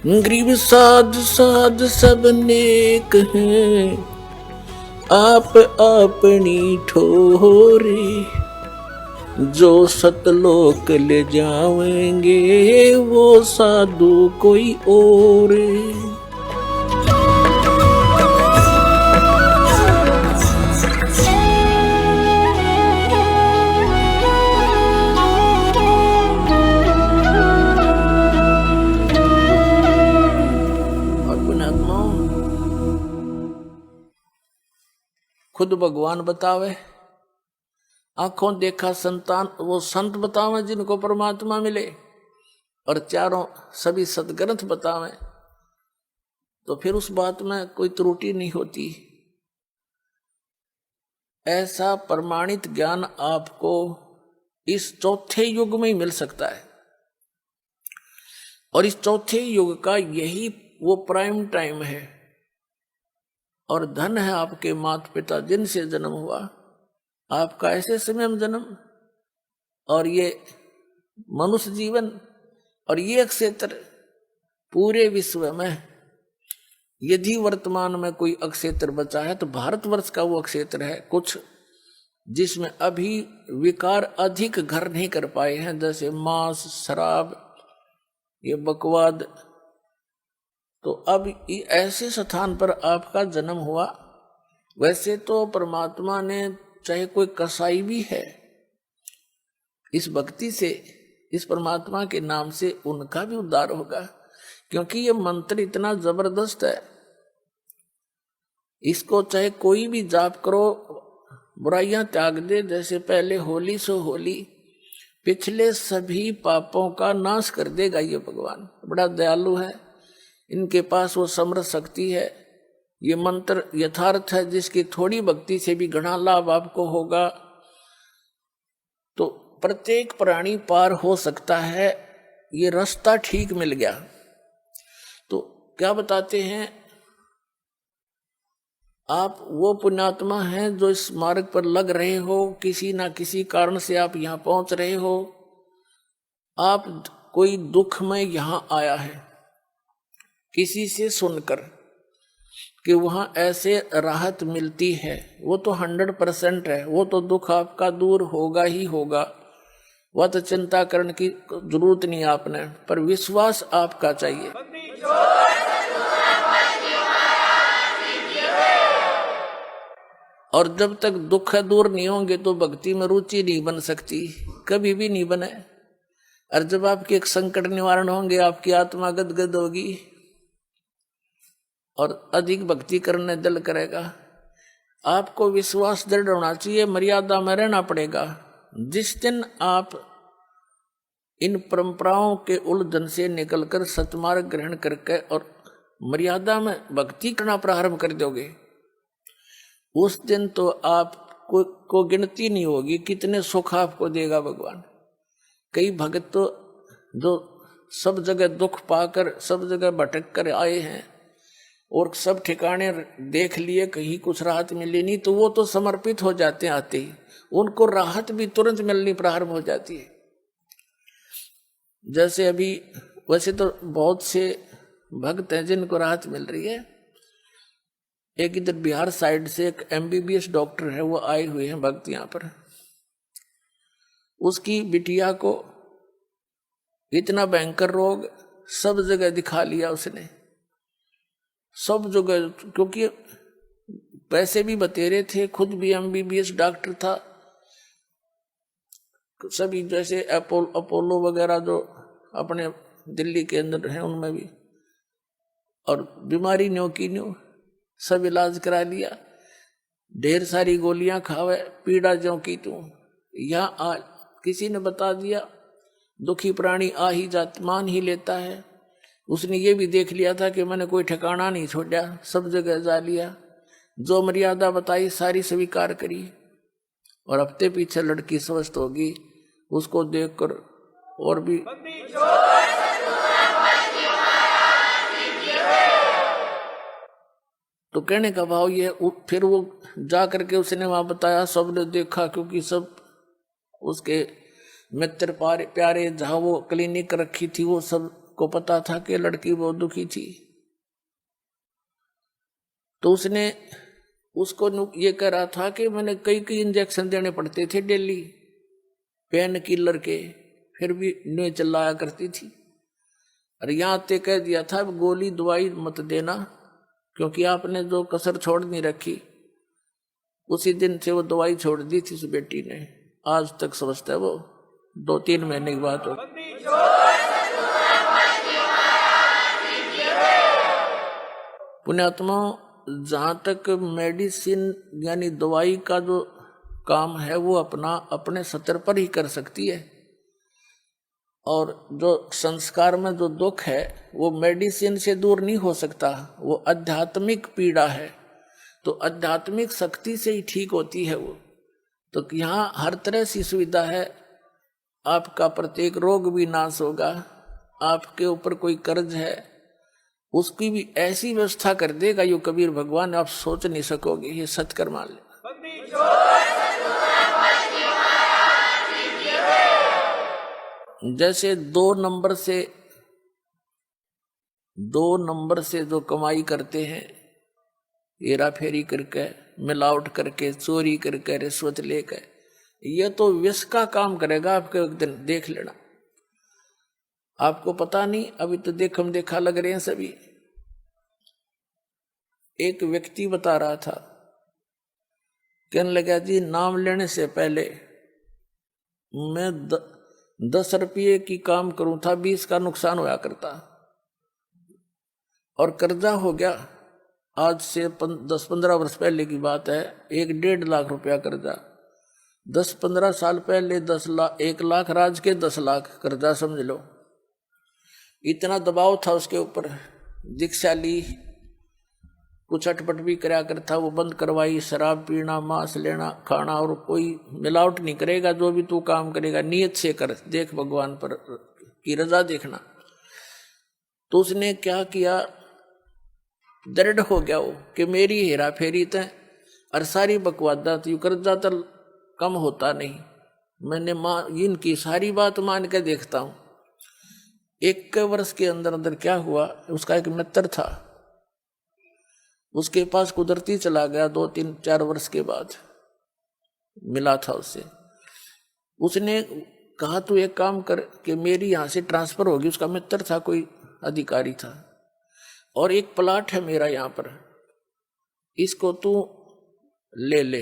गरीब साध साध सब नेक हैं, आप अपनी ठोरी। जो सतलोक ले जावेंगे वो साधु कोई और। खुद भगवान बतावे, आंखों देखा संतान वो संत बतावे जिनको परमात्मा मिले, और चारों सभी सदग्रंथ बतावे, तो फिर उस बात में कोई त्रुटि नहीं होती। ऐसा प्रमाणित ज्ञान आपको इस चौथे युग में ही मिल सकता है, और इस चौथे युग का यही वो प्राइम टाइम है। और धन है आपके माता पिता जिनसे जन्म हुआ, आपका ऐसे समय में जन्म, और ये मनुष्य जीवन, और ये क्षेत्र पूरे विश्व में यदि वर्तमान में कोई अक्षेत्र बचा है तो भारतवर्ष का वो अक्षेत्र है कुछ, जिसमें अभी विकार अधिक घर नहीं कर पाए हैं, जैसे मांस, शराब, ये बकवाद। तो अब ऐसे स्थान पर आपका जन्म हुआ। वैसे तो परमात्मा ने, चाहे कोई कसाई भी है, इस भक्ति से, इस परमात्मा के नाम से उनका भी उद्धार होगा, क्योंकि ये मंत्र इतना जबरदस्त है। इसको चाहे कोई भी जाप करो, बुराइयां त्याग दे, जैसे पहले होली सो होली, पिछले सभी पापों का नाश कर देगा ये भगवान। बड़ा दयालु है, इनके पास वो समर्थ शक्ति है। ये मंत्र यथार्थ है, जिसकी थोड़ी भक्ति से भी घना लाभ आपको होगा। तो प्रत्येक प्राणी पार हो सकता है, ये रास्ता ठीक मिल गया। तो क्या बताते हैं, आप वो पुण्यात्मा हैं जो इस मार्ग पर लग रहे हो, किसी ना किसी कारण से आप यहां पहुंच रहे हो। आप कोई दुख में यहां आया है, किसी से सुनकर कि वहां ऐसे राहत मिलती है, वो तो 100% है, वो तो दुख आपका दूर होगा ही होगा, वह तो चिंता करने की जरूरत नहीं आपने, पर विश्वास आपका चाहिए। और जब तक दुख दूर नहीं होंगे तो भक्ति में रुचि नहीं बन सकती, कभी भी नहीं बने। और जब आपके एक संकट निवारण होंगे, आपकी आत्मा गदगद होगी और अधिक भक्ति करने दिल करेगा। आपको विश्वास दृढ़ होना चाहिए, मर्यादा में रहना पड़ेगा। जिस दिन आप इन परंपराओं के उलझन से निकलकर सतमार्ग ग्रहण करके और मर्यादा में भक्ति करना प्रारंभ कर दोगे, उस दिन तो आपको गिनती नहीं होगी कितने सुख आपको देगा भगवान। कई भक्त तो जो सब जगह दुख पाकर, सब जगह भटक कर आए हैं और सब ठिकाने देख लिए, कहीं कुछ राहत मिली नहीं, तो वो तो समर्पित हो जाते हैं आते ही, उनको राहत भी तुरंत मिलनी प्रारंभ हो जाती है। जैसे अभी वैसे तो बहुत से भक्त हैं जिनको राहत मिल रही है। एक इधर बिहार साइड से एक MBBS डॉक्टर है, वो आए हुए हैं भक्त यहाँ पर। उसकी बिटिया को इतना भयंकर रोग, सब जगह दिखा लिया उसने, सब जगह, क्योंकि पैसे भी बतेरे थे, खुद भी MBBS डॉक्टर था। सभी जैसे अपोलो वगैरह जो अपने दिल्ली के अंदर हैं उनमें भी, और बीमारी न्यो की न्यो सब इलाज करा लिया, ढेर सारी गोलियां खावे, पीड़ा ज्यों की तू। यहाँ किसी ने बता दिया दुखी प्राणी आ ही जात, मान ही लेता है। उसने ये भी देख लिया था कि मैंने कोई ठिकाना नहीं छोड़ा, सब जगह जा लिया, जो मर्यादा बताई सारी स्वीकार करी। और हफ्ते पीछे लड़की स्वस्थ होगी, उसको देखकर और भी तो कहने का भाव ये। फिर वो जा करके उसने वहां बताया, सबने देखा, क्योंकि सब उसके मित्र प्यारे जहाँ वो क्लिनिक रखी थी वो सब को पता था कि लड़की बहुत दुखी थी, तो उसने उसको ये कह रहा था कि मैंने कई कई इंजेक्शन देने पड़ते थे डेली, पेन किलर के, फिर भी नहीं चिल्लाया करती थी। और यहाँ तक कह दिया था गोली दवाई मत देना, क्योंकि आपने जो कसर छोड़ नहीं रखी, उसी दिन से वो दवाई छोड़ दी थी उस बेटी ने। आज तक समझता है वो, 2-3 महीने की बात हो। पुण्यात्मा, जहां तक मेडिसिन यानी दवाई का जो काम है वो अपने स्तर पर ही कर सकती है, और जो संस्कार में जो दुख है वो मेडिसिन से दूर नहीं हो सकता, वो आध्यात्मिक पीड़ा है, तो आध्यात्मिक शक्ति से ही ठीक होती है वो। तो यहाँ हर तरह से सुविधा है, आपका प्रत्येक रोग भी नाश होगा, आपके ऊपर कोई कर्ज है उसकी भी ऐसी व्यवस्था कर देगा यो कबीर भगवान, आप सोच नहीं सकोगे। ये सत्कर मान ले। जैसे 2 नंबर से जो कमाई करते हैं, हेरा फेरी करके, मिलावट करके, चोरी करके, रिश्वत लेकर, ये तो विष का काम करेगा आपके, एक दिन देख लेना। आपको पता नहीं, अभी तो देखम देखा लग रहे हैं सभी। एक व्यक्ति बता रहा था, कहने लगा जी नाम लेने से पहले मैं 10 रुपये की काम करूं था, 20 का नुकसान होया करता, और कर्जा हो गया। आज से 10-15 वर्ष पहले की बात है, 1-1.5 लाख रुपया कर्जा। 10-15 साल पहले 1 लाख राज के 10 लाख कर्जा, समझ लो। इतना दबाव था उसके ऊपर, दीक्षा ली, कुछ अटपट भी कराया करता, वो बंद करवाई, शराब पीना, मांस लेना खाना, और कोई मिलावट नहीं करेगा, जो भी तू काम करेगा नियत से कर, देख भगवान पर की रजा देखना। तो उसने क्या किया, दृढ़ हो गया वो कि मेरी हेरा फेरी तय और सारी बकवादा थी, कर्जा तो कम होता नहीं, मैंने इनकी सारी बात मान के देखता हूं। 1 वर्ष के अंदर अंदर क्या हुआ, उसका एक मित्र था, उसके पास कुदरती चला गया, 2-3-4 वर्ष के बाद मिला था उससे। उसने कहा तू एक काम कर कि मेरी यहां से ट्रांसफर होगी, उसका मित्र था, कोई अधिकारी था, और एक प्लाट है मेरा यहाँ पर, इसको तू ले ले।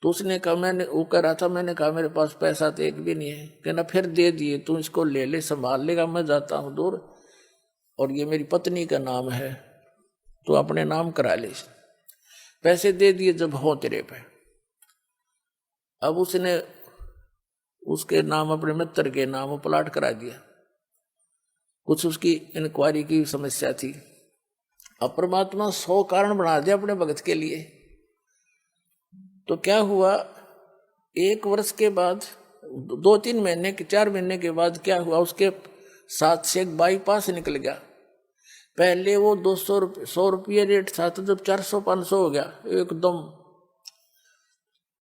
तो उसने कहा, मैंने वो कह रहा था, मैंने कहा मेरे पास पैसा तो एक भी नहीं है। कहना फिर दे दिए, तू इसको ले ले, संभाल लेगा, मैं जाता हूँ दूर, और ये मेरी पत्नी का नाम है, तो अपने नाम करा ले। पैसे दे दिए जब हो तेरे पे। अब उसने उसके नाम, अपने मित्र के नाम प्लाट करा दिया। कुछ उसकी इंक्वायरी की समस्या थी, अब परमात्मा 100 कारण बना दिया अपने भगत के लिए। तो क्या हुआ, 1 वर्ष के बाद, 2-3 महीने के, 4 महीने के बाद क्या हुआ, उसके साथ से एक बाईपास निकल गया। पहले वो 100 रुपये रेट था, तो जब 400-500 हो गया एकदम।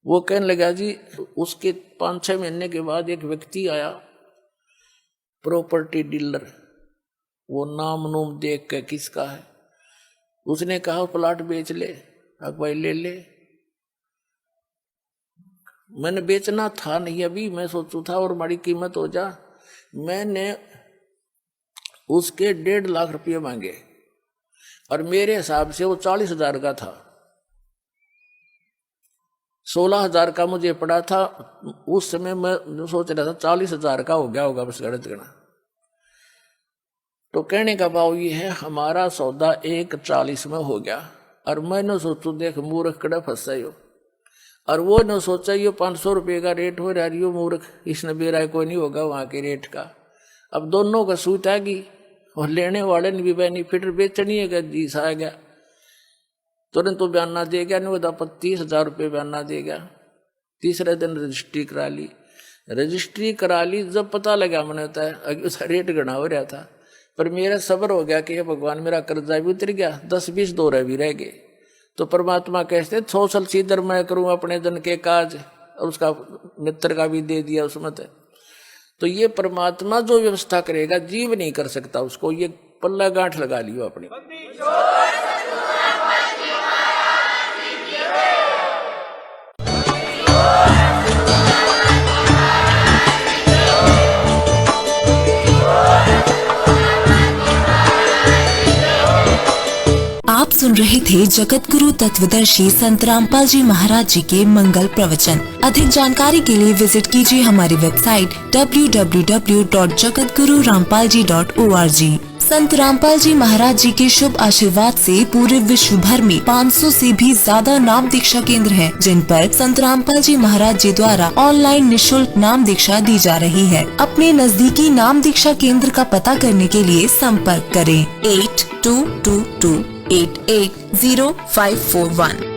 वो कहने लगा जी, उसके 5-6 महीने के बाद एक व्यक्ति आया, प्रॉपर्टी डीलर, वो नाम नूम देख के किसका है, उसने कहा प्लाट बेच ले। अब भाई ले ले, मैंने बेचना था नहीं अभी, मैं सोचू था और बड़ी कीमत हो जा। मैंने उसके 1.5 लाख रुपये मांगे, और मेरे हिसाब से वो 40,000 का था, 16,000 का मुझे पड़ा था उस समय। मैं सोच रहा था 40,000 का हो गया होगा, बस गणित गणा। तो कहने का भाव ये है, हमारा सौदा 1.40 में हो गया, और मैंने सोचू देख मूर्ख कड़ा फंसा हो, और वो न सोचा ये 500 रुपये का रेट हो रहा है, मूर्ख, इसने बेरा कोई नहीं होगा वहां के रेट का। अब दोनों का सूट आ गई, और लेने वाले ने भी बेनिफिट, बेचनी है जीस आ गया, तुरंत तो बयाना दे गया, नहीं तो 30,000 रुपये बयाना दे गया। तीसरे दिन रजिस्ट्री करा ली। रजिस्ट्री करा ली, जब पता लगा मैंने होता है उसका रेट गणा हो रहा था, पर मेरा सब्र हो गया कि भगवान मेरा कर्जा भी उतर गया, 10-20 दौरे भी रह गए। तो परमात्मा कहते 100 सीधर मैं करूं अपने जन के काज, और उसका मित्र का भी दे दिया उसमें। तो ये परमात्मा जो व्यवस्था करेगा, जीव नहीं कर सकता उसको। ये पल्ला गांठ लगा लियो अपने। आप सुन रहे थे जगत गुरु तत्वदर्शी संत रामपाल जी महाराज जी के मंगल प्रवचन। अधिक जानकारी के लिए विजिट कीजिए हमारी वेबसाइट www.jagatgururampalji.org। संत रामपाल जी महाराज जी के शुभ आशीर्वाद से पूरे विश्व भर में 500 से भी ज्यादा नाम दीक्षा केंद्र हैं, जिन पर संत रामपाल जी महाराज जी द्वारा ऑनलाइन निशुल्क नाम दीक्षा दी जा रही है। अपने नजदीकी नाम दीक्षा केंद्र का पता करने के लिए संपर्क करें 8222880541।